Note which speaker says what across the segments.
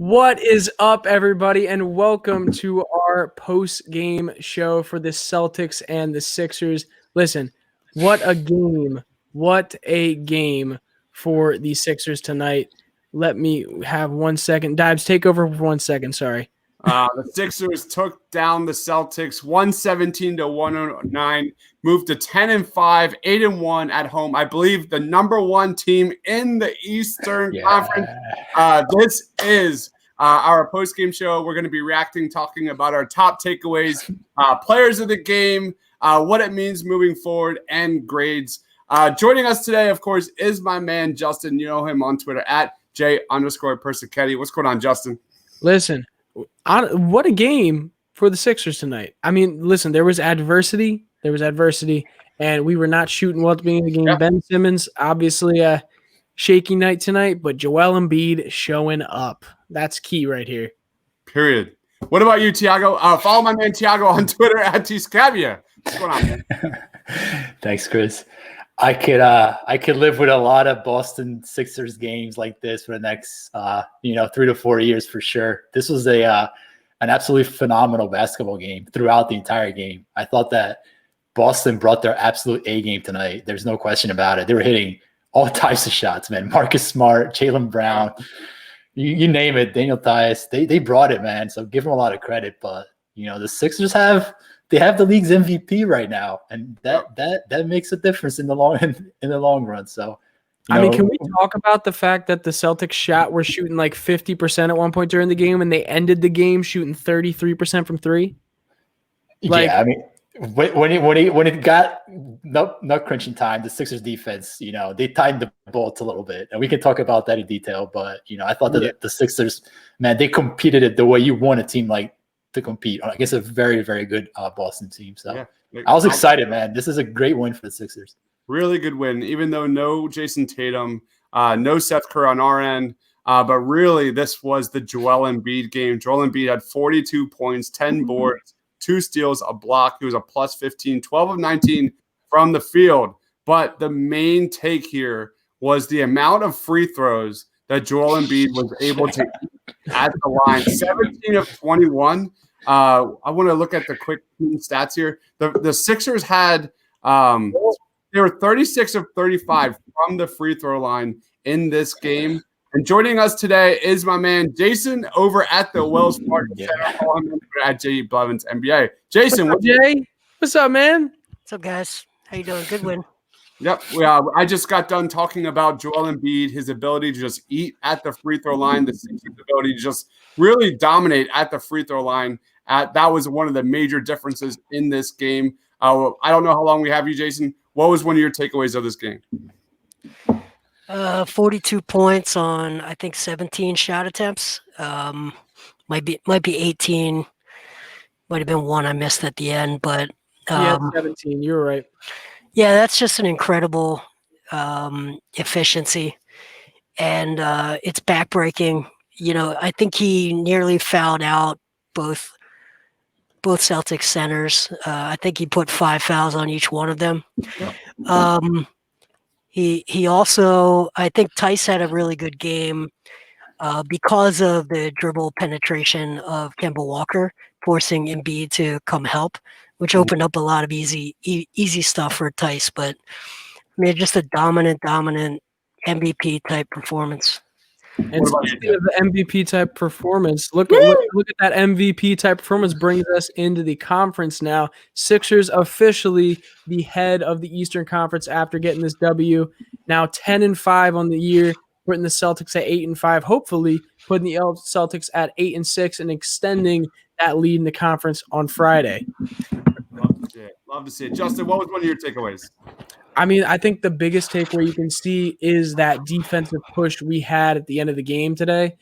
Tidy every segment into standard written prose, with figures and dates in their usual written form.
Speaker 1: What is up, everybody, and welcome to our post-game show for the Celtics and the Sixers. Listen, what a game. What a game for the Sixers tonight. Let me have 1 second. Dibs, take over for 1 second. Sorry.
Speaker 2: The Sixers took down the Celtics 117-109, moved to 10-5, 8-1 at home. I believe the number one team in the Eastern Conference. This is our post-game show. We're going to be reacting, talking about our top takeaways, players of the game, what it means moving forward, and grades. Joining us today, of course, is my man, Justin. You know him on Twitter at J_Persichetti. What's going on, Justin?
Speaker 1: Listen. What a game for the Sixers tonight. I mean, listen, there was adversity, and we were not shooting well at the beginning of the game. Yep. Ben Simmons, obviously a shaky night tonight, but Joel Embiid showing up. That's key right here.
Speaker 2: Period. What about you, Tiago? Follow my man Tiago on Twitter at Tscabia. What's going on, man?
Speaker 3: Thanks, Chris. I could live with a lot of Boston Sixers games like this for the next 3 to 4 years for sure. This was an absolutely phenomenal basketball game throughout the entire game. I thought that Boston brought their absolute A game tonight. There's no question about it. They were hitting all types of shots, man. Marcus Smart, Jaylen Brown, you name it, Daniel Theis. They brought it, man. So give them a lot of credit. But the Sixers have the league's MVP right now, and that makes a difference in the long run. So,
Speaker 1: I mean, can we talk about the fact that the Celtics were shooting like 50% at one point during the game, and they ended the game shooting 33% from three?
Speaker 3: I mean, when it got nut crunching time, the Sixers defense, they tightened the bolts a little bit, and we can talk about that in detail. But I thought that the Sixers, man, they competed it the way you want a team like to compete against a very, very good Boston team. So I was excited, man. This is a great win for the Sixers.
Speaker 2: Really good win, even though no Jason Tatum, no Seth Curry on our end. But really, this was the Joel Embiid game. Joel Embiid had 42 points, 10 boards, 2 steals, a block. He was a plus 15, 12 of 19 from the field. But the main take here was the amount of free throws that Joel Embiid was able to at the line. 17 of 21. I want to look at the quick stats here. The Sixers had they were 36 of 35 from the free throw line in this game. And joining us today is my man Jason over at the Wells Fargo Center. Call him at J. Blevins NBA. Jason,
Speaker 1: what's up, Jay? What's up, man?
Speaker 4: What's up, guys? How you doing? Good win.
Speaker 2: Yep. I just got done talking about Joel Embiid, his ability to just eat at the free throw line, the Sixers' ability to just really dominate at the free throw line. That was one of the major differences in this game. I don't know how long we have you, Jason. What was one of your takeaways of this game?
Speaker 4: 42 points on, I think, 17 shot attempts. Might be 18. Might have been one I missed at the end, but
Speaker 1: 17. You're right.
Speaker 4: Yeah, that's just an incredible efficiency, and it's backbreaking. I think he nearly fouled out both Celtics centers. I think he put 5 fouls on each one of them. He also, I think Theis had a really good game because of the dribble penetration of Kemba Walker, forcing Embiid to come help, which opened up a lot of easy stuff for Theis. But I mean, just a dominant MVP type performance.
Speaker 1: And speaking of the MVP type performance, look at that MVP type performance brings us into the conference now. Sixers officially the head of the Eastern Conference after getting this W. Now 10-5 on the year, putting the Celtics at 8-5. Hopefully, putting the Celtics at 8-6 and extending that lead in the conference on Friday.
Speaker 2: Love to see it. Justin, what was one of your takeaways?
Speaker 1: I mean, I think the biggest takeaway you can see is that defensive push we had at the end of the game today.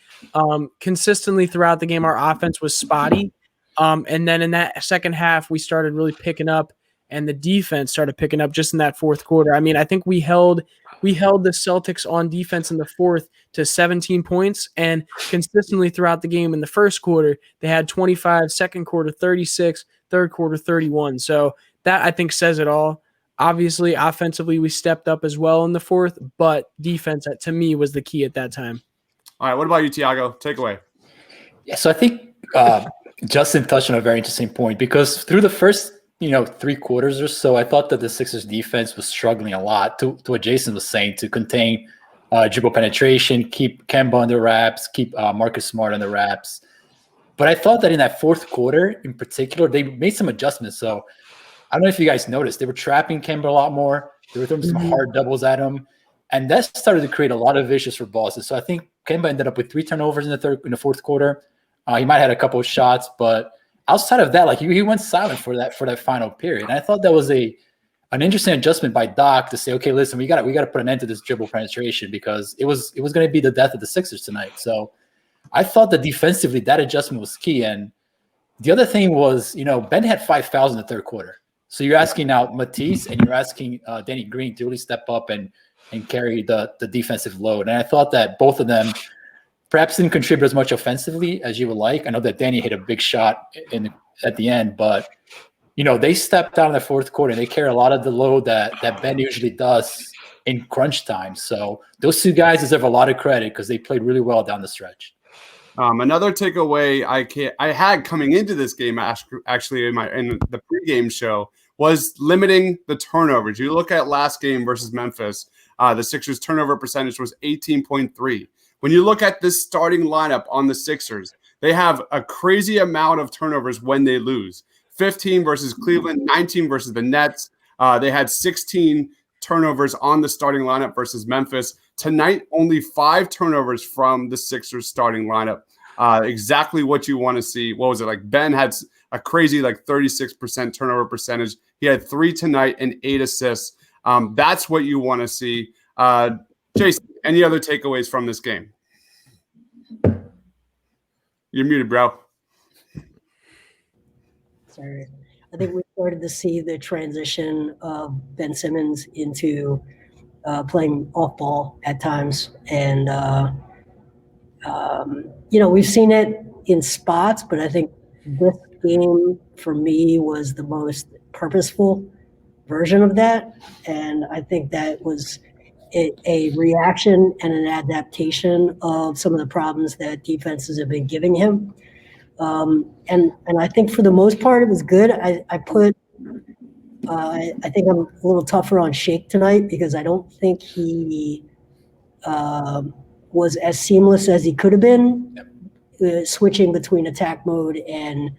Speaker 1: Consistently throughout the game, our offense was spotty. And then in that second half, we started really picking up, and the defense started picking up just in that fourth quarter. I mean, I think we held the Celtics on defense in the fourth to 17 points, and consistently throughout the game in the first quarter, they had 25, second quarter 36, third quarter 31. So that I think says it all. Obviously, offensively, we stepped up as well in the fourth, but defense, to me, was the key at that time.
Speaker 2: All right, what about you, Tiago? Takeaway.
Speaker 3: Yeah, so I think Justin touched on a very interesting point because through the first, 3 quarters or so, I thought that the Sixers defense was struggling a lot to what Jason was saying, to contain dribble penetration, keep Kemba under wraps, keep Marcus Smart under wraps. But I thought that in that fourth quarter in particular, they made some adjustments. So I don't know if you guys noticed, they were trapping Kemba a lot more. They were throwing some hard doubles at him. And that started to create a lot of issues for Boston. So I think Kemba ended up with 3 turnovers in the fourth quarter. He might have had a couple of shots, but outside of that, like he went silent for that final period. And I thought that was an interesting adjustment by Doc to say, okay, listen, we got to put an end to this dribble penetration because it was going to be the death of the Sixers tonight. So I thought that defensively that adjustment was key. And the other thing was, Ben had 5 fouls in the third quarter. So you're asking now Matisse and you're asking Danny Green to really step up and carry the defensive load. And I thought that both of them perhaps didn't contribute as much offensively as you would like. I know that Danny hit a big shot at the end, but they stepped out in the fourth quarter and they carry a lot of the load that Ben usually does in crunch time. So those 2 guys deserve a lot of credit because they played really well down the stretch.
Speaker 2: Another takeaway I had coming into this game, actually in the pregame show, was limiting the turnovers. You look at last game versus Memphis, the Sixers turnover percentage was 18.3. When you look at this starting lineup on the Sixers, they have a crazy amount of turnovers when they lose. 15 versus Cleveland, 19 versus the Nets. They had 16 turnovers on the starting lineup versus Memphis. Tonight, only 5 turnovers from the Sixers starting lineup. Exactly what you want to see. What was it? Like Ben had a crazy 36% turnover percentage. He had 3 tonight and 8 assists. That's what you want to see. Jason, any other takeaways from this game? You're muted, bro.
Speaker 4: Sorry. I think we started to see the transition of Ben Simmons into playing off ball at times. And, we've seen it in spots, but I think this game for me was the most purposeful version of that. And I think that was a reaction and an adaptation of some of the problems that defenses have been giving him. And I think for the most part, it was good. I think I'm a little tougher on Shake tonight because I don't think he was as seamless as he could have been, switching between attack mode and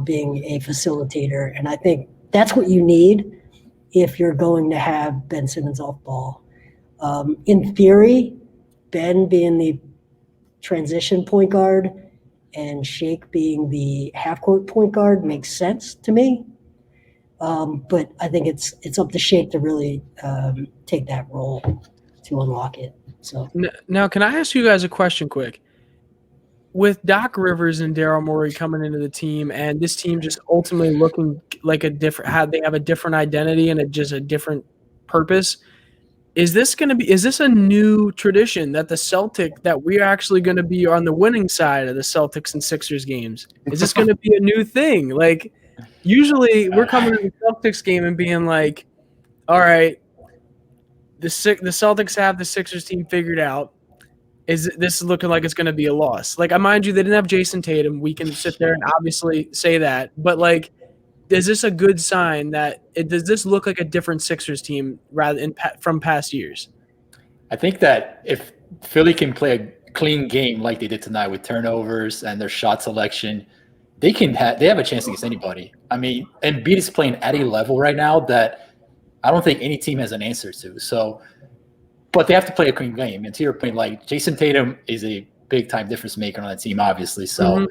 Speaker 4: being a facilitator. And I think that's what you need if you're going to have Ben Simmons off ball. In theory, Ben being the transition point guard and Shake being the half-court point guard makes sense to me. But I think it's up to Shake to really take that role to unlock it. So
Speaker 1: now, can I ask you guys a question quick? With Doc Rivers and Daryl Morey coming into the team, and this team just ultimately looking like they have a different identity and just a different purpose. Is this a new tradition that we're actually going to be on the winning side of the Celtics and Sixers games? Is this going to be a new thing? Like, usually we're coming to the Celtics game and being like, all right, the Celtics have the Sixers team figured out. Is this looking like it's going to be a loss? Like, mind you, they didn't have Jason Tatum. We can sit there and obviously say that. But, like, is this a good sign does this look like a different Sixers team from past years?
Speaker 3: I think that if Philly can play a clean game like they did tonight with turnovers and their shot selection, they have a chance against anybody. I mean, Embiid is playing at a level right now that I don't think any team has an answer to. So, but they have to play a clean game. And to your point, like Jason Tatum is a big time difference maker on that team, obviously. So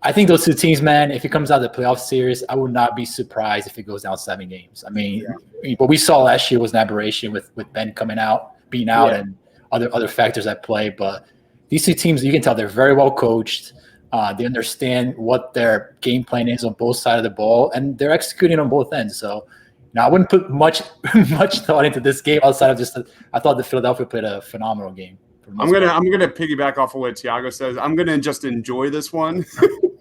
Speaker 3: I think those two teams, man, if it comes out of the playoff series, I would not be surprised if it goes down 7 games. I mean, what we saw last year was an aberration with Ben coming out, being out, and other factors at play. But these two teams, you can tell they're very well coached. They understand what their game plan is on both sides of the ball, and they're executing on both ends. So, I wouldn't put much thought into this game outside of just I thought the Philadelphia played a phenomenal game.
Speaker 2: I'm gonna piggyback off of what Tiago says. I'm gonna just enjoy this one.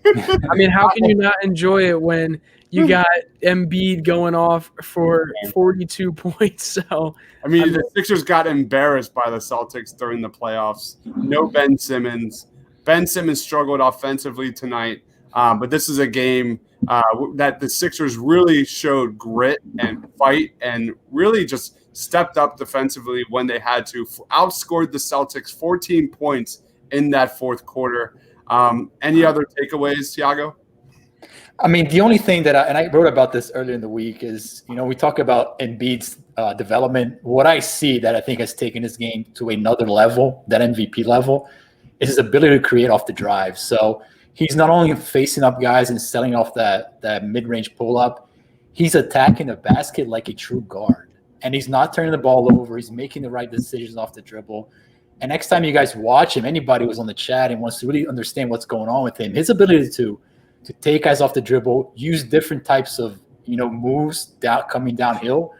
Speaker 1: I mean, how can you not enjoy it when you got Embiid going off for 42 points? So
Speaker 2: I mean, the Sixers got embarrassed by the Celtics during the playoffs. No Ben Simmons. Ben Simmons struggled offensively tonight, but this is a game that the Sixers really showed grit and fight and really just stepped up defensively when they had to. Outscored the Celtics 14 points in that fourth quarter. Any other takeaways, Tiago?
Speaker 3: I mean, the only thing that I wrote about this earlier in the week is, we talk about Embiid's development. What I see that I think has taken his game to another level, that MVP level, is his ability to create off the drive. So he's not only facing up guys and selling off that mid-range pull-up, he's attacking the basket like a true guard. And he's not turning the ball over. He's making the right decisions off the dribble. And next time you guys watch him, anybody who's on the chat and wants to really understand what's going on with him, his ability to take guys off the dribble, use different types of moves coming downhill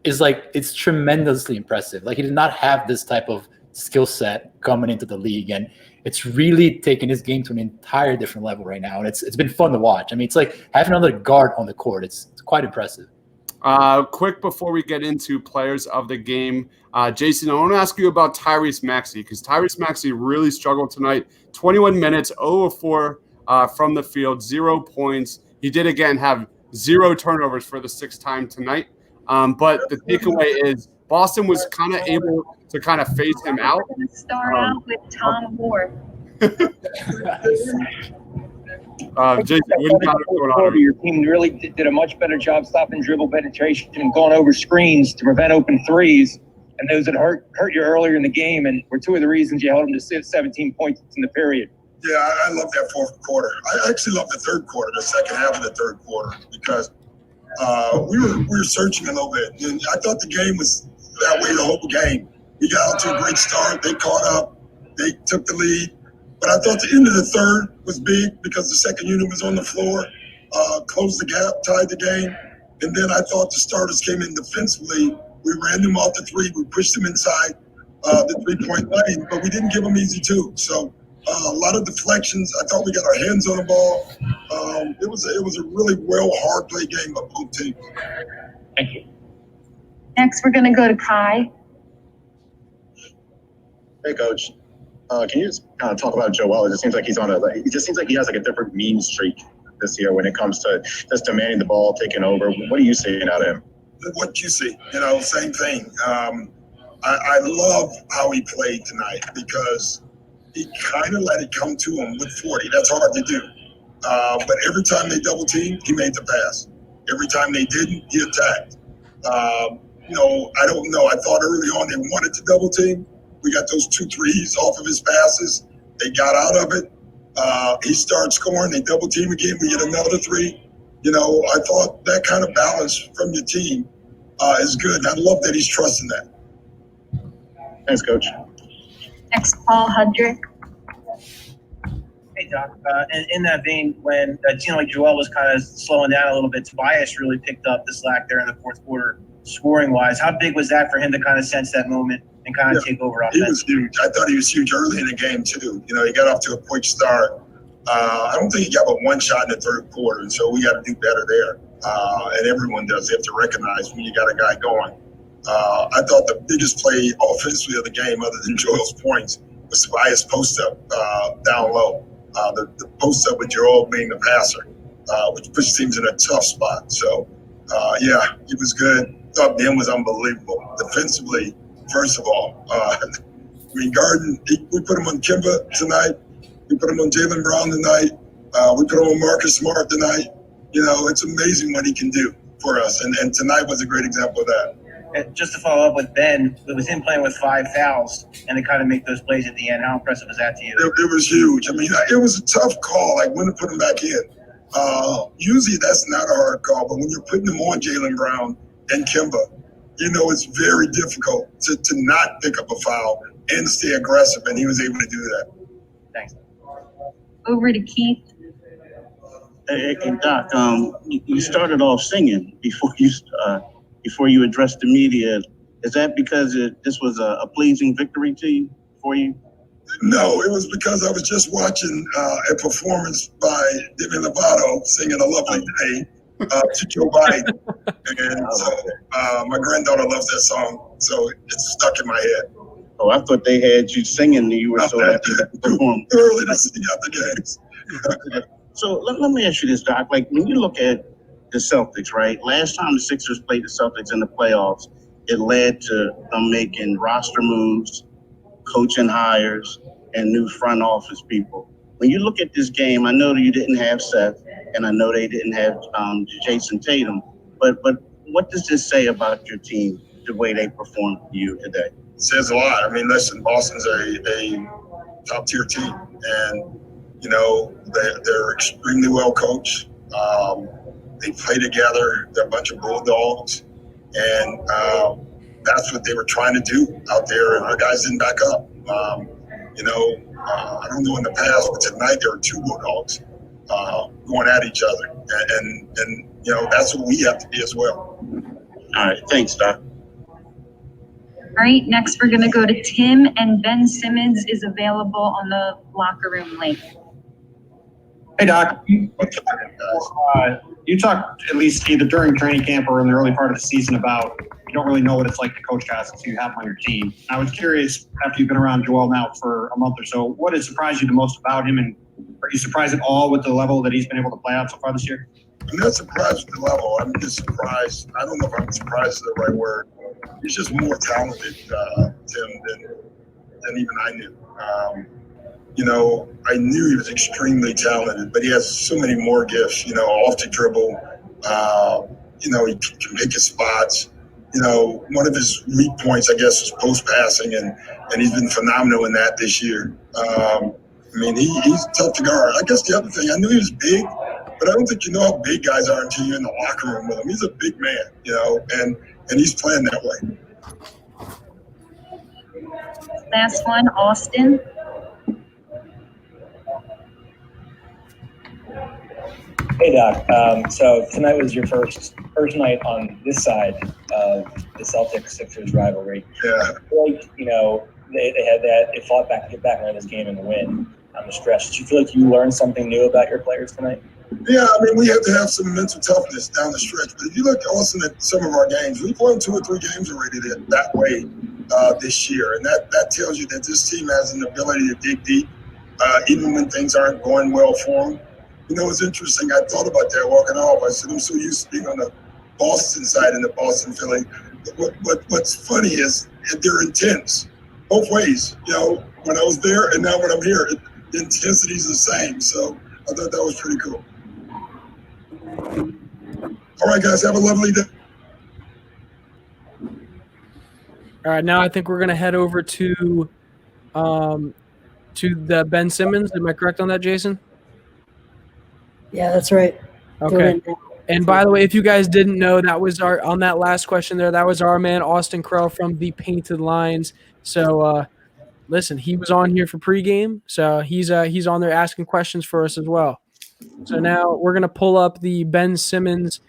Speaker 3: is it's tremendously impressive. Like, he did not have this type of skill set coming into the league, and it's really taken his game to an entire different level right now. And it's been fun to watch. I mean, it's like having another guard on the court. It's quite impressive.
Speaker 2: Quick before we get into players of the game, Jason, I want to ask you about Tyrese Maxey, because Tyrese Maxey really struggled tonight. 21 minutes, 0 of 4 from the field, 0 points. He did again have 0 turnovers for the 6th time tonight. But the takeaway is Boston was kind of able to kind of phase him out.
Speaker 5: We're going to start out with Tom Ward.
Speaker 2: Jason, what do you got going on?
Speaker 6: Your team really did a much better job stopping dribble penetration and going over screens to prevent open threes. And those that hurt you earlier in the game and were 2 of the reasons you held them to 17 points in the period.
Speaker 7: Yeah, I love that fourth quarter. I actually love the third quarter, the second half of the third quarter, because we were searching a little bit. And I thought the game was that way the whole game. We got out to a great start. They caught up. They took the lead. But I thought the end of the third was big because the second unit was on the floor, closed the gap, tied the game. And then I thought the starters came in defensively. We ran them off the three. We pushed them inside the three-point line, but we didn't give them easy two. So a lot of deflections. I thought we got our hands on the ball. It was a really hard play game by both teams.
Speaker 6: Thank you.
Speaker 5: Next, we're going to go to Kai.
Speaker 8: Hey, Coach. Can you just kind of talk about Joel? It just seems like it just seems like he has a different mean streak this year when it comes to just demanding the ball, taking over. What are you seeing out of him?
Speaker 7: What you see, same thing. I love how he played tonight because he kind of let it come to him with 40. That's hard to do. But every time they double teamed, he made the pass. Every time they didn't, he attacked. I don't know. I thought early on they wanted to double team. We got those 2 threes off of his passes. They got out of it. He starts scoring. They double team again. We get another 3. I thought that kind of balance from your team is good. And I love that he's trusting that.
Speaker 8: Thanks, Coach.
Speaker 5: Next, Paul Hudrick.
Speaker 9: Hey, Doc. In that vein, when it seemed like Joel was kind of slowing down a little bit, Tobias really picked up the slack there in the fourth quarter, scoring-wise. How big was that for him to kind of sense that moment and kind of take over offense?
Speaker 7: He was huge. I thought he was huge early in the game, too. He got off to a quick start. I don't think he got but 1 shot in the third quarter, and so we got to do better there. And everyone does. They have to recognize when you got a guy going. I thought the biggest play offensively of the game, other than Joel's points, was Tobias post-up down low. The post-up with Joel being the passer, which pushes teams in a tough spot. So, it was good. Thought Ben was unbelievable. Defensively, first of all. Garden, we put him on Kimba tonight. We put him on Jaylen Brown tonight. We put him on Marcus Smart tonight. It's amazing what he can do for us. And tonight was a great example of that.
Speaker 9: just to follow up with Ben, with him playing with 5 fouls and to kind of make those plays at the end, how impressive was that to you?
Speaker 7: It was huge. I mean, it was a tough call, like when to put him back in. Usually that's not a hard call, but when you're putting them on Jaylen Brown and Kemba, it's very difficult to not pick up a foul and stay aggressive, and he was able to do that.
Speaker 9: Thanks.
Speaker 5: Over to Keith.
Speaker 10: Hey, Doc, you started off singing before you addressed the media. Is that because this was a pleasing victory to you, for you?
Speaker 7: No, it was because I was just watching a performance by Demi Lovato singing "A Lovely Day" to Joe Biden, and so my granddaughter loves that song, so it's stuck in my head.
Speaker 10: Oh, I thought they had you singing. You were so happy to perform.
Speaker 7: Early to sing out the games.
Speaker 10: So let me ask you this, Doc. Like when you look at the Celtics, right? Last time the Sixers played the Celtics in the playoffs, it led to them making roster moves, coaching hires, and new front office people. When you look at this game, I know that you didn't have Seth, and I know they didn't have Jason Tatum, but what does this say about your team, the way they performed for you today?
Speaker 7: It says a lot. I mean, listen, Boston's a top-tier team, and they're extremely well coached. They play together. They're a bunch of bulldogs, and that's what they were trying to do out there. And our guys didn't back up. I don't know in the past, but tonight there were two bulldogs going at each other, and that's what we have to be as well.
Speaker 10: All right, thanks, Doc.
Speaker 5: All right, next we're going to go to Tim, and Ben Simmons is available on the locker room link.
Speaker 11: Hey, Doc. You talked at least either during training camp or in the early part of the season about you don't really know what it's like to coach guys until you have them on your team. I was curious, after you've been around Joel now for a month or so, what has surprised you the most about him, and are you surprised at all with the level that he's been able to play out so far this year?
Speaker 7: I'm not surprised with the level. I'm just surprised. I don't know if I'm surprised is the right word. He's just more talented, Tim, than even I knew. I knew he was extremely talented, but he has so many more gifts, off the dribble. He can pick his spots. One of his weak points, I guess, is post passing, and he's been phenomenal in that this year. He's tough to guard. I guess the other thing, I knew he was big, but I don't think you know how big guys are until you're in the locker room with him. He's a big man, and he's playing that way.
Speaker 5: Last one, Austin.
Speaker 12: Hey, Doc. So tonight was your first night on this side of the Celtics-Sixers rivalry.
Speaker 7: Yeah.
Speaker 12: I feel like, they had that. They fought back to get back into this game and win on the stretch. Did you feel like you learned something new about your players tonight?
Speaker 7: Yeah, we have to have some mental toughness down the stretch. But if you look also at some of our games, we've won 2 or 3 games already that way this year. And that tells you that this team has an ability to dig deep, even when things aren't going well for them. It's interesting. I thought about that walking off. I said, I'm so used to being on the Boston side in the Boston Philly. What's funny is they're intense both ways. When I was there and now when I'm here, the intensity is the same. So I thought that was pretty cool. All right, guys, have a lovely day.
Speaker 1: All right, now I think we're going to head over to the Ben Simmons. Am I correct on that, Jason?
Speaker 4: Yeah, that's right.
Speaker 1: Okay. And by the way, if you guys didn't know, that was on that last question there, that was our man Austin Krell from the Painted Lines. So listen, he was on here for pregame, so he's on there asking questions for us as well. So now we're gonna pull up the Ben Simmons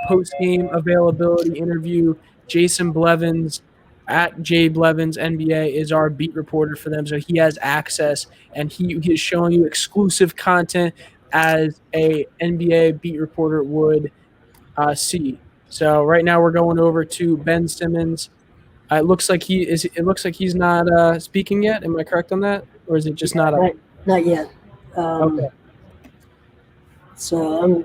Speaker 1: post-game availability interview. Jason Blevins at J Blevins NBA is our beat reporter for them, so he has access, and he is showing you exclusive content as a NBA beat reporter would see. So right now we're going over to Ben Simmons. It looks like he's not speaking yet. Am I correct on that, or is it just not up?
Speaker 4: Not yet.
Speaker 1: Okay.
Speaker 4: So I'm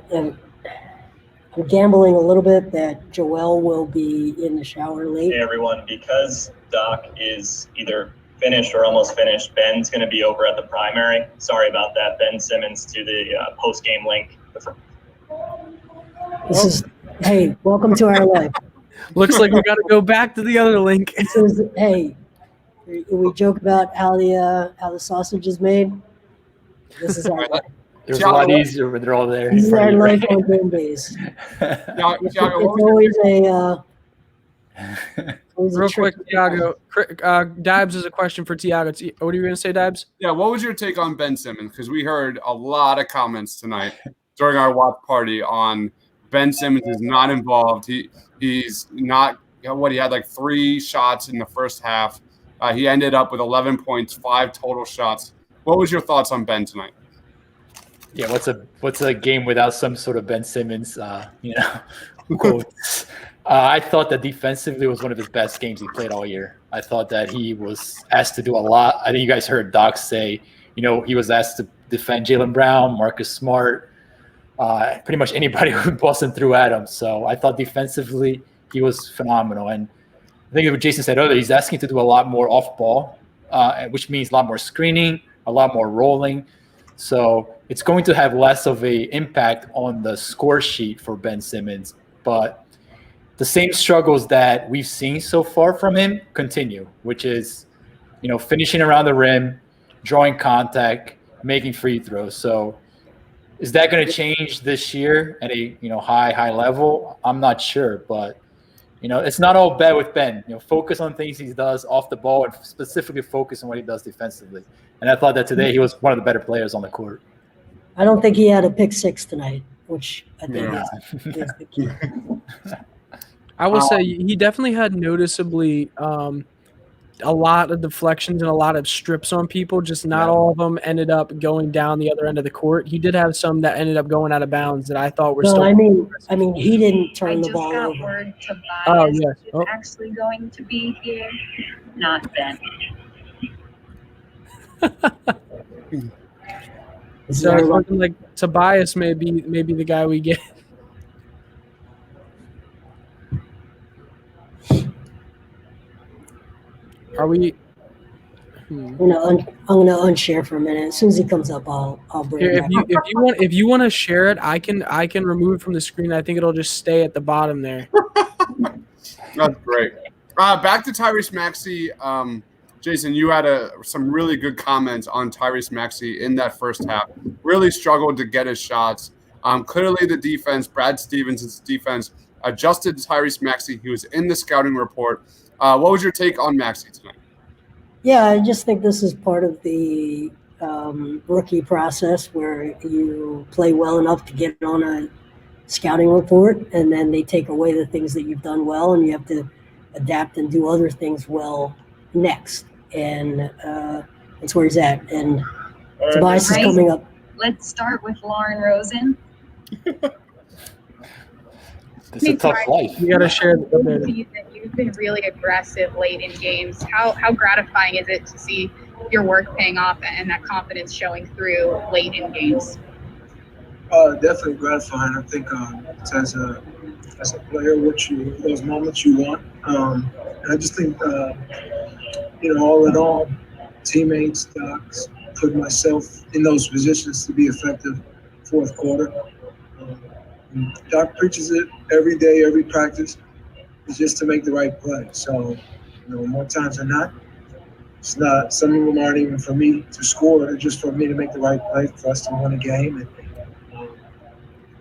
Speaker 4: gambling a little bit that Joel will be in the shower late.
Speaker 13: Hey everyone, because Doc is either finished or almost finished, Ben's going to be over at the primary. Sorry about that. Ben Simmons to the post-game link.
Speaker 4: Hey, welcome to our life.
Speaker 1: Looks like we got to go back to the other link.
Speaker 14: So hey, we joke about how the sausage is made. This is our life.
Speaker 3: It was a lot easier when they're all there.
Speaker 14: This is our life on game days. It's always a
Speaker 1: real quick, Tiago. Dabs has a question for Tiago. What are you going to say, Dabs?
Speaker 2: Yeah, what was your take on Ben Simmons? Because we heard a lot of comments tonight during our watch party on Ben Simmons is not involved. He's not he had like 3 shots in the first half. He ended up with 11 points, 5 total shots. What was your thoughts on Ben tonight?
Speaker 3: Yeah, what's a game without some sort of Ben Simmons quotes? I thought that defensively was one of his best games he played all year. I thought that he was asked to do a lot. I think you guys heard Doc say, he was asked to defend Jaylen Brown, Marcus Smart, pretty much anybody who Boston threw at him. So I thought defensively he was phenomenal. And I think what Jason said earlier, he's asking to do a lot more off ball, which means a lot more screening, a lot more rolling. So it's going to have less of a impact on the score sheet for Ben Simmons. But the same struggles that we've seen so far from him continue, which is, finishing around the rim, drawing contact, making free throws. So is that going to change this year at a, high level? I'm not sure, but, it's not all bad with Ben. Focus on things he does off the ball and specifically focus on what he does defensively. And I thought that today he was one of the better players on the court.
Speaker 14: I don't think he had a pick 6 tonight, which I think is the key.
Speaker 1: I will say he definitely had noticeably a lot of deflections and a lot of strips on people. Just not all of them ended up going down the other end of the court. He did have some that ended up going out of bounds that I thought were still.
Speaker 14: I mean, he didn't turn the ball over.
Speaker 5: I just got word Tobias is actually going to be here, not Ben.
Speaker 1: So it's looking like Tobias may be the guy we get. Are we?
Speaker 14: I'm gonna unshare for a minute. As soon as he comes up, I'll bring
Speaker 1: Here,
Speaker 14: it.
Speaker 1: if you want to share it, I can remove it from the screen. I think it'll just stay at the bottom there.
Speaker 2: That's great. Back to Tyrese Maxey. Jason, you had some really good comments on Tyrese Maxey in that first half. Really struggled to get his shots. Clearly, the defense, Brad Stevens' defense, adjusted to Tyrese Maxey. He was in the scouting report. What was your take on Maxey tonight?
Speaker 14: Yeah, I just think this is part of the rookie process where you play well enough to get on a scouting report, and then they take away the things that you've done well, and you have to adapt and do other things well next. And that's where he's at. And Tobias is coming up.
Speaker 5: Let's start with Lauren Rosen.
Speaker 3: It's a tough life.
Speaker 1: You got to share the
Speaker 15: season. You've been really aggressive late in games. How gratifying is it to see your work paying off and that confidence showing through late in games?
Speaker 16: Definitely gratifying. I think as a player, those moments you want. And I just think all in all, teammates, docs, put myself in those positions to be effective fourth quarter. Doc preaches it every day, every practice. It's just to make the right play. So, more times than not, it's not. Some of them aren't even for me to score. They're just for me to make the right play for us to win a game. And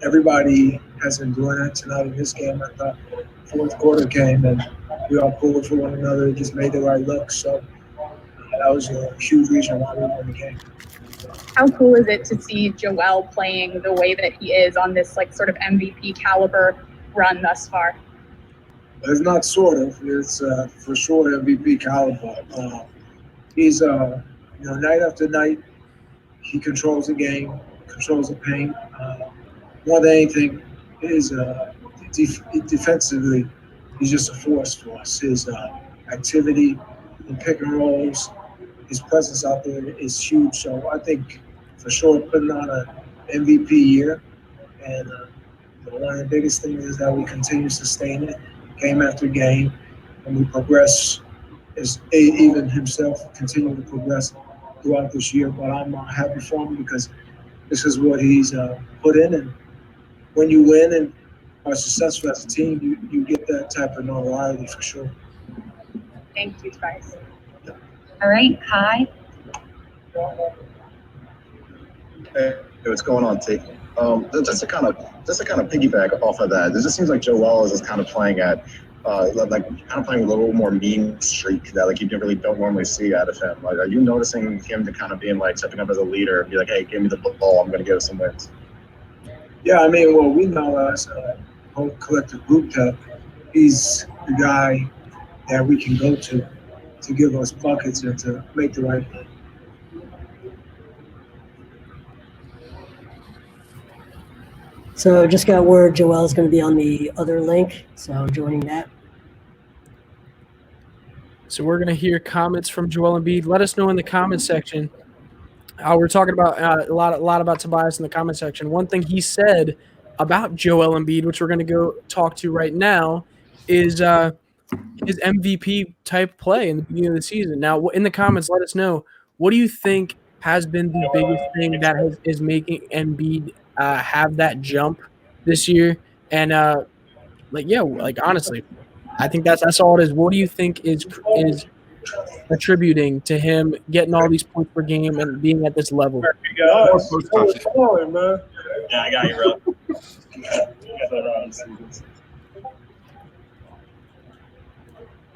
Speaker 16: everybody has been doing that tonight in this game. I thought fourth quarter game, and we all pulled for one another. Just made the right look. So that was a huge reason why we won the game.
Speaker 15: How cool is it to see Joel playing the way that he is on this sort of MVP caliber run thus far?
Speaker 16: It's not sort of. It's for sure MVP caliber. He's night after night, he controls the game, controls the paint. More than anything, defensively, he's just a force for us. His activity in pick and rolls, his presence out there is huge. So I think for sure putting on an MVP year. And one of the biggest things is that we continue to sustain it game after game, and we progress as even himself continue to progress throughout this year. But I'm happy for him because this is what he's put in. And when you win and are successful as a team, you get that type of notoriety for sure.
Speaker 15: Thank you, Tobias.
Speaker 5: All right, Kai.
Speaker 8: Hey, what's going on, T? Just to kind of piggyback off of that, it just seems like Joel is just kind of playing at playing a little more mean streak that like you don't normally see out of him. Like, are you noticing him to kind of being like stepping up as a leader and be like, hey, give me the ball, I'm going to get us some wins?
Speaker 16: Yeah, I mean, well, we know as a whole collective group that he's the guy that we can go to give us buckets and to make the right play.
Speaker 14: So just got word Joel's going to be on the other link, so joining that.
Speaker 1: So we're going to hear comments from Joel Embiid. Let us know in the comments section. We're talking about a lot about Tobias in the comment section. One thing he said about Joel Embiid, which we're going to go talk to right now, is his MVP type play in the beginning of the season. Now, in the comments, let us know, what do you think has been the biggest thing that is making Embiid have that jump this year? And honestly, I think that's all it is. What do you think is attributing to him getting all these points per game and being at this level?
Speaker 2: Yeah,
Speaker 13: I got you, bro.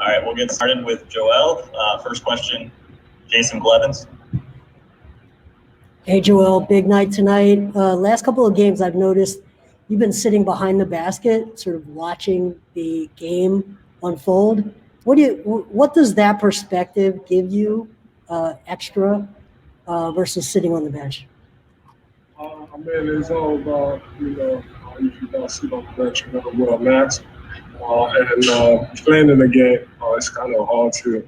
Speaker 13: All right, we'll get started with Joel. First question, Jason Blevins.
Speaker 14: Hey, Joel, big night tonight. Last couple of games, I've noticed you've been sitting behind the basket, sort of watching the game unfold. What does that perspective give you extra versus sitting on the bench?
Speaker 16: I mean, it's all about, if you don't sit on the bench, you're going to wear a mask. And playing in the game, it's kind of hard to,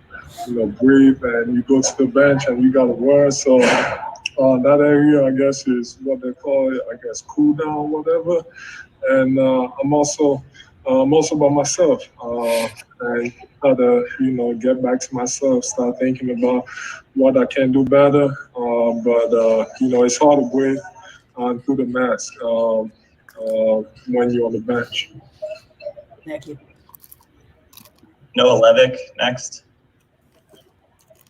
Speaker 16: breathe. And you go to the bench and you got to wear. So that area, I guess, is what they call it, cool down, whatever. And I'm also by myself. And how to, get back to myself, start thinking about what I can do better. But it's hard to breathe through the mask when you're on the bench.
Speaker 14: Thank you.
Speaker 13: Noah Levick, next.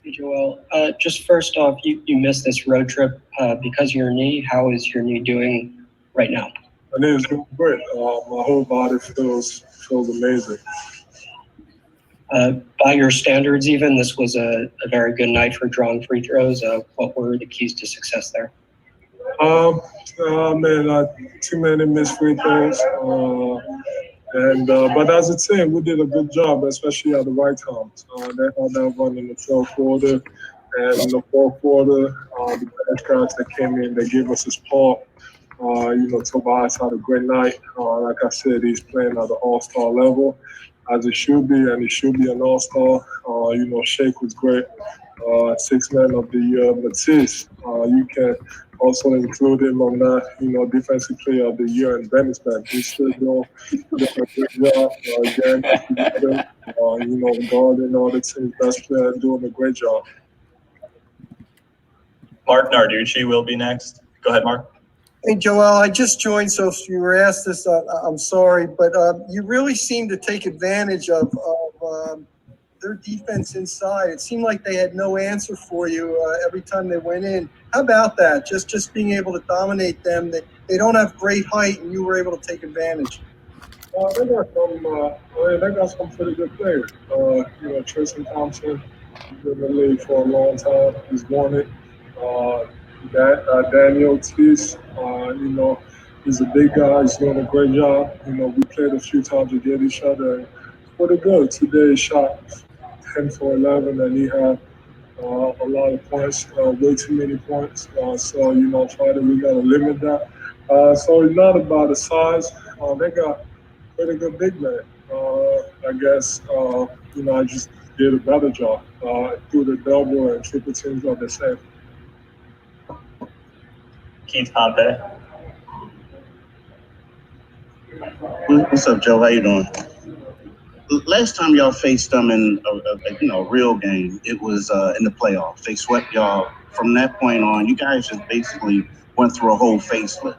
Speaker 17: Hey, Joel. Just first off, you missed this road trip because of your knee. How is your knee doing right now?
Speaker 16: My knee is doing great. My whole body feels amazing.
Speaker 17: By your standards, even, this was a very good night for drawing free throws. What were the keys to success there?
Speaker 16: Too many missed free throws. But as a team, we did a good job, especially at the right times. They had that run in the third quarter, and in the fourth quarter, the bench guys that came in, they gave us a spot. Tobias had a great night. Like I said, he's playing at the all-star level, as it should be, and he should be an all-star. Shake was great. 6 Man of the Year. Matisse, you can also include him on that, Defensive Player of the Year in Benniston. He's still doing a great job. Again, guarding all the team's best player, doing a great job.
Speaker 13: Mark Narducci will be next. Go ahead, Mark.
Speaker 18: Hey, Joel, I just joined, so if you were asked this, I'm sorry, but you really seem to take advantage of their defense inside. It seemed like they had no answer for you every time they went in. How about that? Just being able to dominate them. They don't have great height, and you were able to take advantage.
Speaker 16: They got some pretty good players. Tristan Thompson, he's been in the league for a long time. He's won it. Daniel Teese, he's a big guy. He's doing a great job. We played a few times against each other. And pretty good. Today he shot 10 for 11, and he had a lot of points, way too many points. So, we got to limit that. So it's not about the size. They got pretty good big men. I guess, I just did a better job. Through the double and triple teams are the same.
Speaker 13: Keith Pompey.
Speaker 10: What's up, Joe? How you doing? Last time y'all faced them in a real game, it was in the playoffs. They swept y'all. From that point on, you guys just basically went through a whole facelift.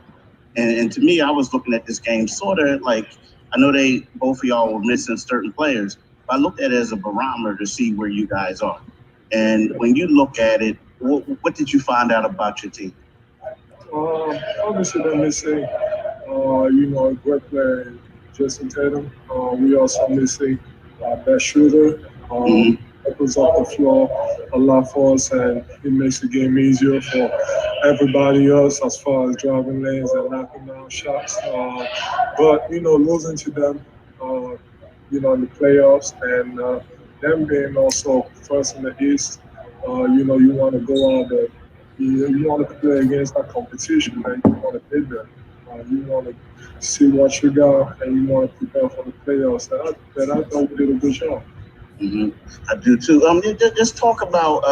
Speaker 10: And to me, I was looking at this game sort of like, I know both of y'all were missing certain players, but I looked at it as a barometer to see where you guys are. And when you look at it, what did you find out about your team?
Speaker 16: Obviously, they're missing, a great player in Jason Tatum. We also missing best shooter. Opens up the floor a lot for us, and it makes the game easier for everybody else as far as driving lanes and knocking down shots. But losing to them, in the playoffs, and them being also first in the East, you want to go out there. You want to play against that competition, and you want to beat them. You want to see what you got, and you want to prepare for the playoffs. And I thought we did a good job.
Speaker 10: I do too. Just talk about.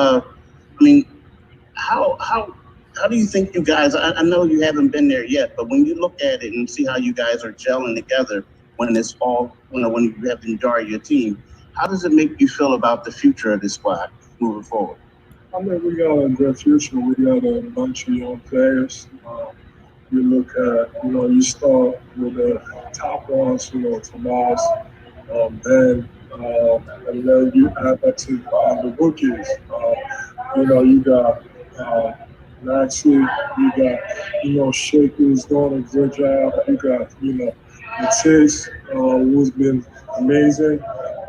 Speaker 10: How do you think you guys? I know you haven't been there yet, but when you look at it and see how you guys are gelling together, when it's all, when you have the majority of your team, how does it make you feel about the future of this squad moving forward?
Speaker 16: I mean, we got a great future. We got a bunch of young players. You look at, you start with the top ones, Tobias, Ben, and then you add that to the rookies. You got Maxie, you got, Shake, who's doing a great job. You got, Matisse, who's been amazing.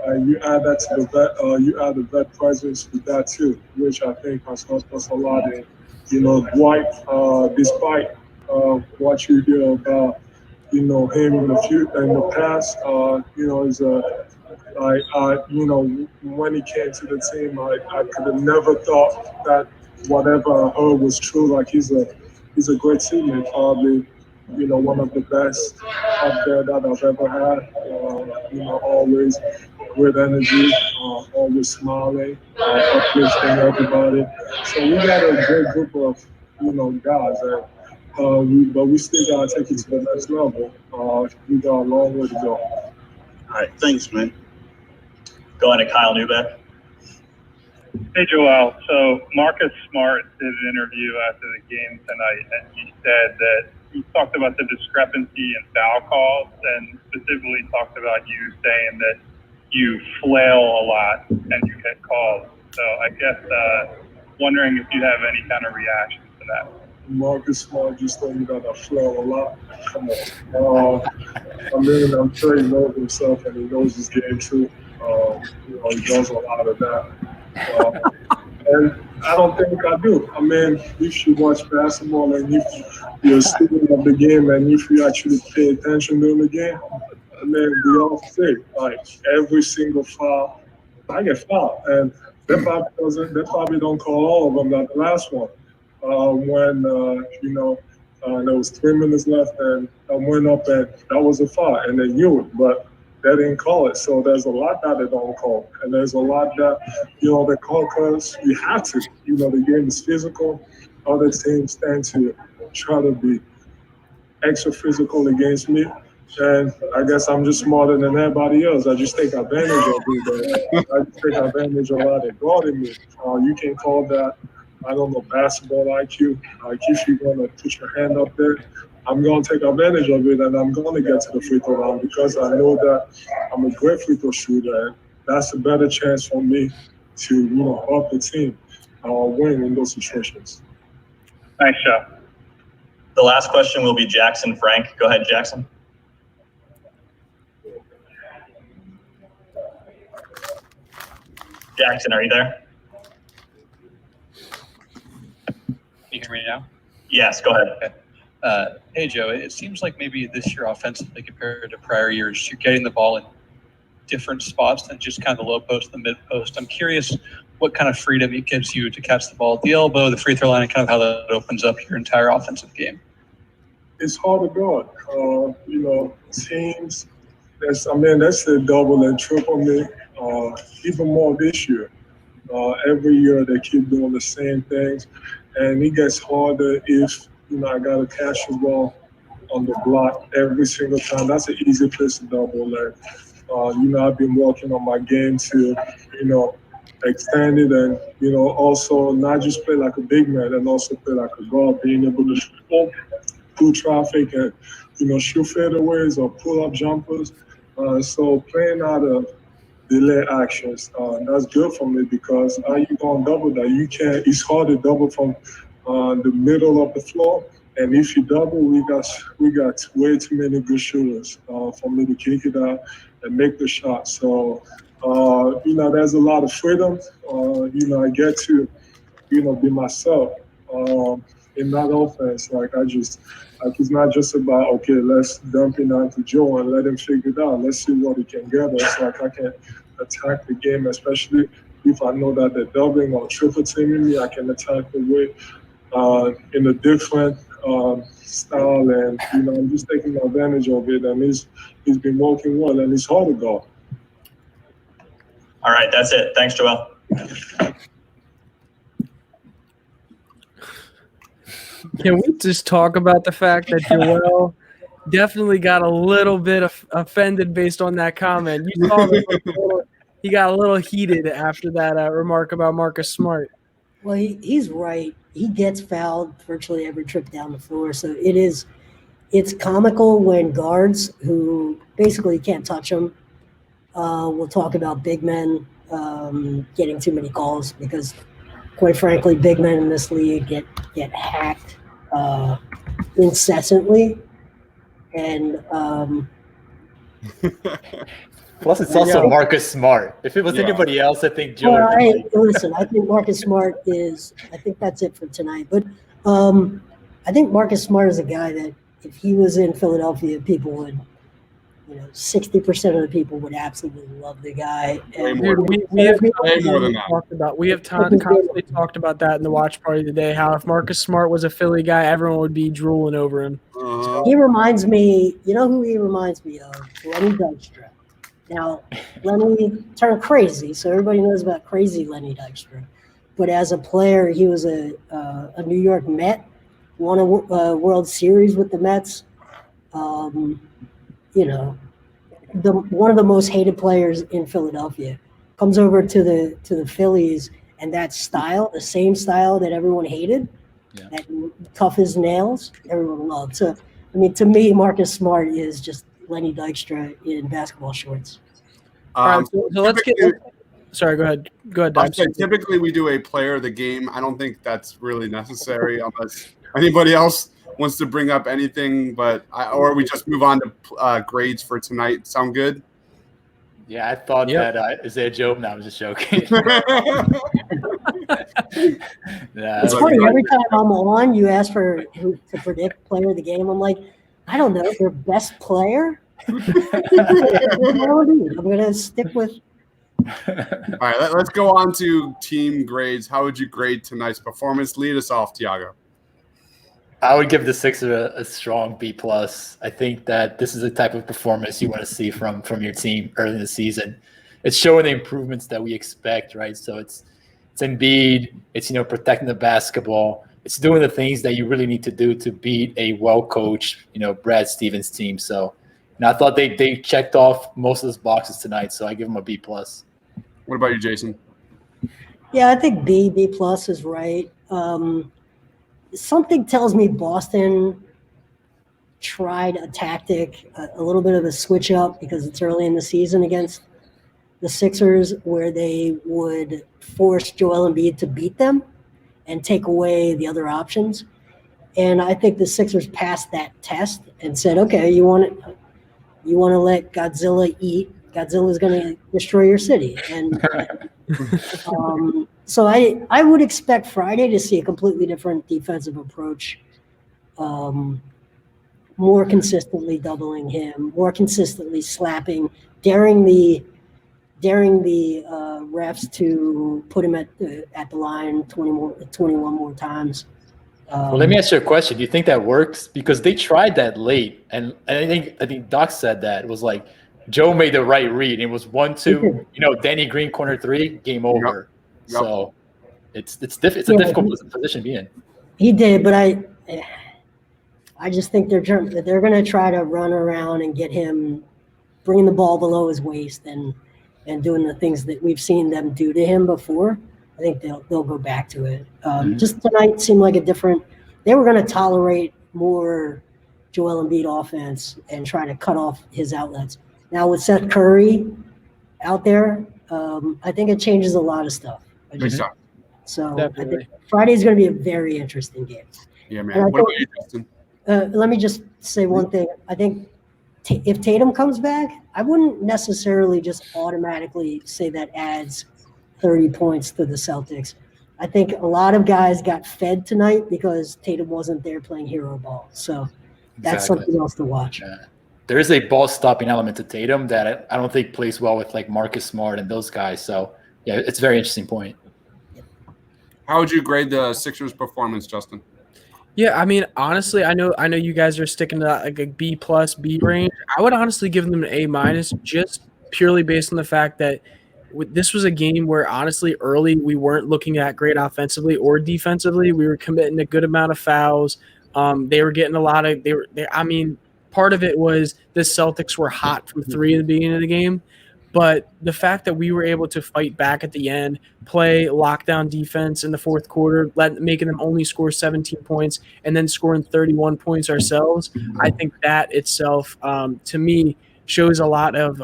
Speaker 16: You add that to the vet, you add the vet presence with that too, which I think has helped us a lot in, Dwight, despite what you hear about, him in the past, is when he came to the team, I could have never thought that whatever I heard was true. Like he's a great teammate, probably, one of the best up there that I've ever had. Always great energy, always smiling, uplifting everybody. So we got a great group of, guys, and but we still gotta take it to the next level. We got a long way to go.
Speaker 10: All right, thanks, man.
Speaker 13: Going to Kyle Newbeck.
Speaker 19: Hey, Joel. So Marcus Smart did an interview after the game tonight, and he said that he talked about the discrepancy in foul calls, and specifically talked about you saying that you flail a lot and you get calls. So I guess wondering if you have any kind of reaction to that.
Speaker 16: Marcus Smart just told me that I flail a lot. Come on. I'm sure he knows himself and he knows his game too. He does a lot of that. And I don't think I do. If you watch basketball and if you're a student of the game and if you actually pay attention during the game, we all say, like, every single foul, I get fouled. And they probably don't call all of them, like the last one. When, there was 3 minutes left and I went up and that was a foul and they knew it, but they didn't call it. So there's a lot that they don't call. And there's a lot that, they call because you have to. The game is physical. Other teams tend to try to be extra physical against me. And I guess I'm just smarter than everybody else. I just take advantage of it. I just take advantage of how they're guarding me. You can call that, I don't know, basketball IQ. Like if you're going to put your hand up there, I'm going to take advantage of it and I'm going to get to the free throw line because I know that I'm a great free throw shooter. And that's a better chance for me to, help the team win in those situations.
Speaker 19: Nice shot.
Speaker 13: The last question will be Jackson Frank. Go ahead, Jackson. Jackson, are you there?
Speaker 20: Can you hear me now?
Speaker 13: Yes, go ahead.
Speaker 20: Okay. Hey, Joe, it seems like maybe this year offensively compared to prior years, you're getting the ball in different spots than just kind of the low post, the mid post. I'm curious what kind of freedom it gives you to catch the ball at the elbow, the free throw line, and kind of how that opens up your entire offensive game.
Speaker 16: It's hard to guard. Teams, that's the double and triple me, even more this year. Every year they keep doing the same things, and it gets harder if, I got to catch the ball on the block every single time. That's an easy place to double. And, I've been working on my game to, extend it and, also not just play like a big man and also play like a guard, being able to through traffic and, shoot fadeaways or pull up jumpers. So playing out of delay actions, that's good for me because how you gonna double that? You can't. It's hard to double from the middle of the floor. And if you double, we got way too many good shooters for me to kick it out and make the shot. So, there's a lot of freedom. I get to, be myself in that offense. It's not just about, okay, let's dump it onto Joe and let him figure it out. Let's see what he can get us. I can attack the game, especially if I know that they're doubling or triple teaming me. I can attack the way in a different style, and I'm just taking advantage of it, and he's been working well, and it's hard to go.
Speaker 13: All right, that's it. Thanks, Joel.
Speaker 1: Can we just talk about the fact that Joel definitely got a little bit offended based on that comment? You saw that he got a little heated after that remark about Marcus Smart.
Speaker 14: Well, he's right. He gets fouled virtually every trip down the floor. So it's comical when guards who basically can't touch him will talk about big men getting too many calls because, quite frankly, big men in this league get hacked incessantly. And
Speaker 3: plus, it's also Marcus Smart. If it was anybody else, I think Joe.
Speaker 14: Well, listen, I think Marcus Smart I think that's it for tonight. But I think Marcus Smart is a guy that if he was in Philadelphia, people would, 60% of the people would absolutely love the guy. And
Speaker 1: we have constantly talked about that in the watch party today, how if Marcus Smart was a Philly guy, everyone would be drooling over him.
Speaker 14: He reminds me, who he reminds me of? Lenny Dykstra. Now, Lenny turned crazy, so everybody knows about crazy Lenny Dykstra. But as a player, he was a New York Met, won a World Series with the Mets. One of the most hated players in Philadelphia comes over to the Phillies, and that style, the same style that everyone hated, that tough as nails, everyone loved. So, to me, Marcus Smart is just Lenny Dykstra in basketball shorts.
Speaker 1: All right, so let's get. Sorry, go ahead. Go ahead, Dad.
Speaker 2: Typically, we do a player of the game. I don't think that's really necessary unless anybody else wants to bring up anything. Or we just move on to grades for tonight. Sound good?
Speaker 3: Yeah, I thought that. Is that a joke? No, I'm just joking.
Speaker 14: It's funny. Every time I'm on, you ask for who to predict player of the game. I'm like, I don't know, their best player. I'm going to stick with.
Speaker 2: All right, let's go on to team grades. How would you grade tonight's performance? Lead us off, Tiago.
Speaker 3: I would give the Sixers a strong B+. I think that this is the type of performance you want to see from your team early in the season. It's showing the improvements that we expect, right? So it's Embiid, it's protecting the basketball, it's doing the things that you really need to do to beat a well-coached, Brad Stevens team. So, I thought they checked off most of those boxes tonight, so I give them a B+.
Speaker 2: What about you, Jason?
Speaker 14: Yeah, I think B+ is right. Something tells me Boston tried a tactic, a little bit of a switch up because it's early in the season against the Sixers, where they would force Joel Embiid to beat them and take away the other options. And I think the Sixers passed that test and said, okay, you want to let Godzilla eat. Godzilla's going to destroy your city. And so I would expect Friday to see a completely different defensive approach, more consistently doubling him, more consistently slapping, daring the refs to put him at the line 21 more times.
Speaker 3: Well, let me ask you a question. Do you think that works? Because they tried that late, and I think Doc said that. It was like Joe made the right read. It was 1-2, Danny Green corner 3, game over. Yep. So it's a difficult position to be in.
Speaker 14: He did, but I just think they're going to try to run around and get him bringing the ball below his waist and doing the things that we've seen them do to him before. I think they'll go back to it. Just tonight seemed like a different. They were going to tolerate more Joel Embiid offense and try to cut off his outlets. Now with Seth Curry out there, I think it changes a lot of stuff. So I think Friday is going to be a very interesting game.
Speaker 2: Yeah, man. What about you, Justin?
Speaker 14: Let me just say one thing. I think if Tatum comes back, I wouldn't necessarily just automatically say that adds 30 points to the Celtics. I think a lot of guys got fed tonight because Tatum wasn't there playing hero ball. So that's something else to watch.
Speaker 3: Yeah. There is a ball stopping element to Tatum that I don't think plays well with like Marcus Smart and those guys. So yeah, it's a very interesting point.
Speaker 2: How would you grade the Sixers' performance, Justin?
Speaker 1: Yeah, I mean, honestly, I know you guys are sticking to that, like a B+ B range. I would honestly give them an A- just purely based on the fact that this was a game where honestly early we weren't looking at great offensively or defensively. We were committing a good amount of fouls. They were getting a lot of I mean, part of it was the Celtics were hot from three at the beginning of the game. But the fact that we were able to fight back at the end, play lockdown defense in the fourth quarter, making them only score 17 points, and then scoring 31 points ourselves, I think that itself, to me, shows a lot of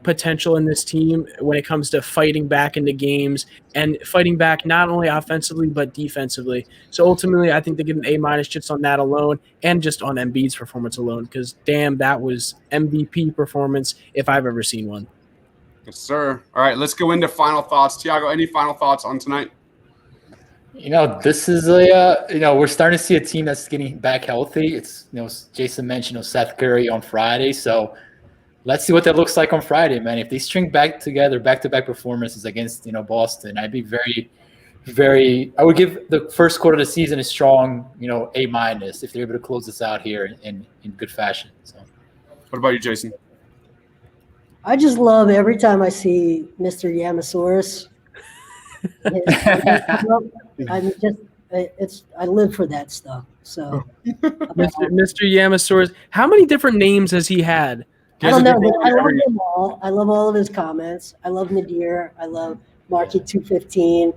Speaker 1: potential in this team when it comes to fighting back into games and fighting back not only offensively but defensively. So ultimately, I think they get an A- just on that alone and just on Embiid's performance alone because, damn, that was MVP performance if I've ever seen one.
Speaker 2: Yes, sir. All right, let's go into final thoughts. Tiago, any final thoughts on tonight?
Speaker 3: This is we're starting to see a team that's getting back healthy. It's, Jason mentioned Seth Curry on Friday. So let's see what that looks like on Friday, man. If they string back together back-to-back performances against, Boston, I'd be very, very – I would give the first quarter of the season a strong, A- if they're able to close this out here in good fashion. So,
Speaker 2: what about you, Jason?
Speaker 14: I just love every time I see Mr. Yamasaurus. I live for that stuff. So,
Speaker 1: Mr. Yamasaurus, how many different names has he had?
Speaker 14: I don't know, but I love them all. I love all of his comments. I love Nadir. I love Marky 215.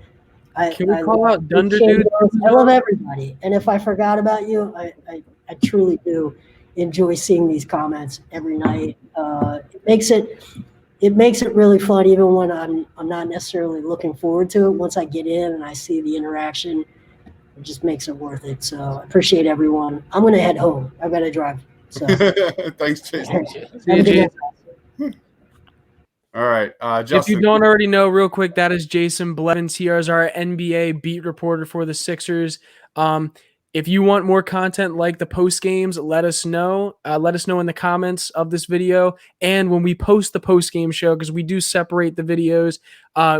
Speaker 1: Can we call out Dunder Dude?
Speaker 14: I love everybody. And if I forgot about you, I truly do enjoy seeing these comments every night. It makes it really fun, even when I'm not necessarily looking forward to it. Once I get in and I see the interaction, it just makes it worth it. So I appreciate everyone. I'm gonna head home. I've got to drive. So
Speaker 2: thanks, Jason. All right, Justin.
Speaker 1: If you don't already know, real quick, that is Jason Blevins. He is our NBA beat reporter for the Sixers. If you want more content like the post games, let us know. Let us know in the comments of this video. And when we post the post game show, because we do separate the videos,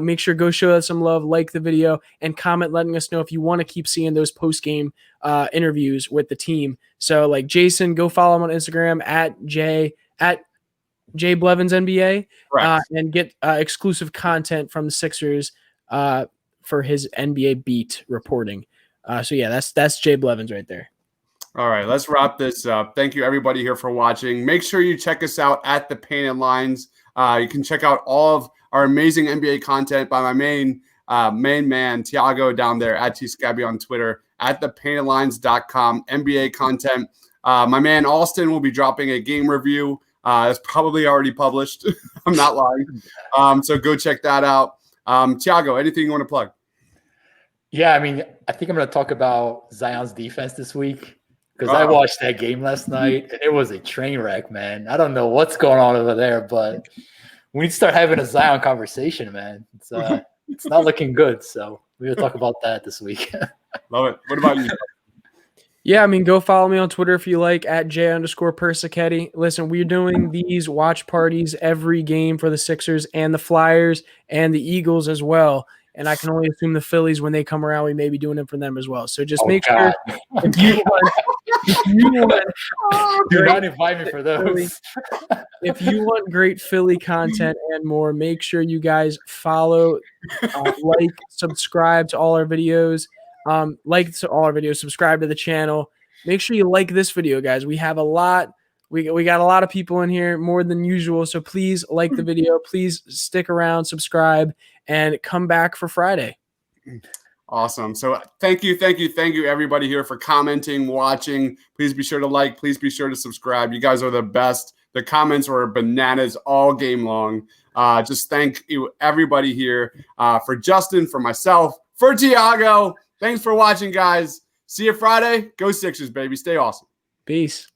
Speaker 1: make sure go show us some love, like the video, and comment letting us know if you want to keep seeing those post game interviews with the team. So like Jason, go follow him on Instagram at J Blevins NBA, and get exclusive content from the Sixers for his NBA beat reporting. So yeah, that's Jay Blevins right there.
Speaker 2: All right, let's wrap this up. Thank you everybody here for watching. Make sure you check us out at the Painted Lines. You can check out all of our amazing NBA content by my main man Tiago down there at T-Scabby on Twitter, at thepaintedlines.com. NBA content. My man Alston will be dropping a game review. It's probably already published. I'm not lying. So go check that out. Tiago, anything you want to plug?
Speaker 3: Yeah, I mean, I think I'm going to talk about Zion's defense this week because I watched that game last night, and it was a train wreck, man. I don't know what's going on over there, but we need to start having a Zion conversation, man. It's not looking good, so we're going to talk about that this week.
Speaker 2: Love it. What about you?
Speaker 1: Yeah, I mean, go follow me on Twitter if you like, at J_Persichetti. Listen, we're doing these watch parties every game for the Sixers and the Flyers and the Eagles as well. And I can only assume the Phillies, when they come around, we may be doing it for them as well. So just make sure if you want
Speaker 3: do not invite me for those.
Speaker 1: If you want great Philly content and more, make sure you guys follow, like, subscribe to all our videos. Subscribe to the channel. Make sure you like this video, guys. We have a lot. We got a lot of people in here, more than usual. So please like the video. Please stick around, subscribe, and come back for Friday.
Speaker 2: Awesome. So thank you, everybody here for commenting, watching. Please be sure to like. Please be sure to subscribe. You guys are the best. The comments were bananas all game long. Just thank you, everybody here, for Justin, for myself, for Tiago. Thanks for watching, guys. See you Friday. Go Sixers, baby. Stay awesome.
Speaker 1: Peace.